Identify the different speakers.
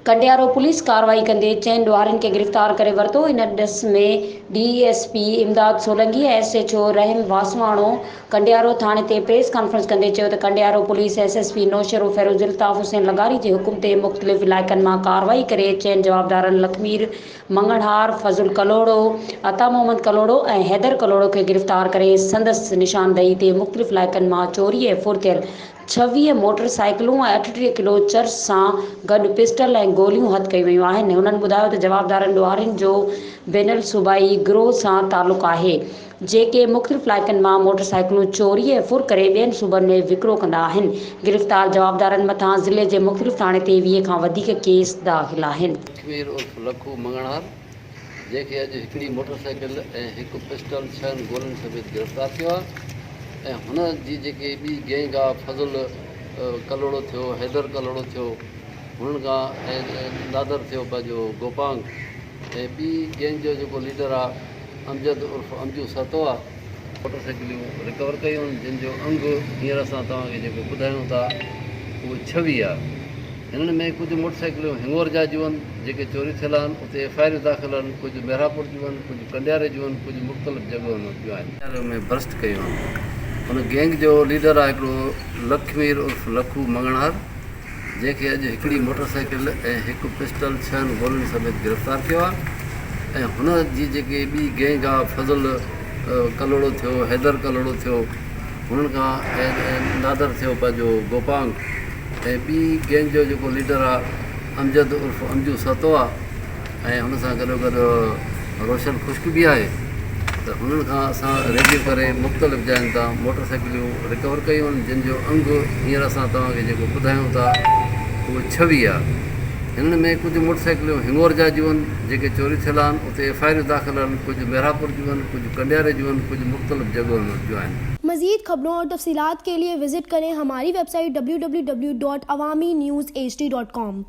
Speaker 1: Kandiaro police कार्रवाई कंदे 4 ॾोहारियुनि खे गिरफ़्तार करे वरितो। इन ॾिस में DSP इमदाद सोलंकी ऐं SHO रहीम वासवाणो कंडियारो थाणे ते प्रेस कॉन्फ्रेंस कंदे चयो त कंडियारो पुलिस SSP नौशरो फ़ैरोज़ इल्ताफ़ हुसैन लगारी जे हुकुम ते मुख़्तलिफ़ इलाइक़नि मां कार्रवाई करे 4 जवाबदारनि लखमीर मंगणहार, फज़ुल कलोड़ो, अता मोहम्मद कलोड़ो ऐं हैदर कलोड़ो खे गिरफ़्तार करे संदसि निशानदही ते मुख़्तलिफ़ इलाइक़नि मां चोरी ऐं फुर्तियल 26 मोटरसाइकिलूं ऐं 38 किलो चर्स सां गॾु पिस्टल ऐं गोलियूं हथ कयूं वयूं आहिनि। उन्हनि ॿुधायो त जवाबदारनि ॾोहारियुनि जो बैनल सूबाई गिरोह सां तालुक़ु आहे, जेके मुख़्तलिफ़ इलाइक़नि मां मोटरसाइकिलूं चोरी ऐं फुर करे ॿियनि सूबनि में विकिरो कंदा आहिनि। गिरफ़्तार जवाबदारनि मथां ज़िले जे मुख़्तलिफ़ थाणे ते 20 खां वधीक केस दाख़िल आहिनि।
Speaker 2: लखमीर उर्फ लखू मंगणहार जंहिंखे अॼु हिकिड़ी मोटरसाइकिल ऐं हिकु पिस्टल 6 गोलियुनि समेत गिरफ़्तार कयो आहे ऐं हुन जी जेके ॿी गैंग आहे फज़ुल कलोड़ो थियो, हैदर कलोड़ो थियो, हुननि खां ऐं नादर थियो पंहिंजो गोपांग ऐं ॿी गैंग जो जेको लीडर आहे अमजद उर्फ अमजू सतो आहे। मोटरसाइकिलियूं रिकवर कयूं आहिनि जिन जो अंग हींअर असां तव्हांखे जेको ॿुधायूं था उहे 26 आहे। हिननि में कुझु मोटरसाइकिलियूं हिंगोर जा जूं आहिनि जेके चोरी थियल आहिनि, उते FIR दाख़िल आहिनि, कुझु मेरापुर जूं आहिनि, कुझु कंडियारे जूं आहिनि, कुझु मुख़्तलिफ़ जॻहियुनि जूं आहिनि। कंडियारे में बस्ट कयूं आहिनि। हुन गैंग जो लीडर आहे हिकिड़ो लखमीर उर्फ लखू मंगणहार जंहिंखे अॼु हिकिड़ी मोटरसाइकिल ऐं हिकु पिस्टल 6 गोलियुनि समेत गिरफ़्तार कयो आहे ऐं हुन जी जेके ॿी गैंग आहे फज़ुल कलोड़ो थियो, हैदर कलोड़ो थियो, हुननि खां ऐं नादर थियो पंहिंजो गोपांग ऐं ॿी गैंग जो जेको लीडर आहे अमजद उर्फ अमजू सतो आहे ऐं हुन सां गॾोगॾु रोशन खुश्क बि आहे। त हुननि खां असां रेडियो करे मुख़्तलिफ़ जायुनि तां मोटरसाइकिलियूं रिकवर कयूं आहिनि जिन जो अंग हींअर असां तव्हांखे जेको ॿुधायूं था उहे 26 आहे। हिननि में कुझु मोटरसाइकिलियूं हिंगोर जा जूं आहिनि जेके चोरी थियल आहिनि, उते FIR दाख़िल आहिनि, कुझु मेरापुर जूं आहिनि, कुझु कंडियारे जूं आहिनि, कुझु मुख़्तलिफ़ जॻहियुनि जूं आहिनि।
Speaker 3: मज़ीद खबरों और तफसीलात के लिए विजिट करें हमारी वेबसाइट www.awami newshd.com।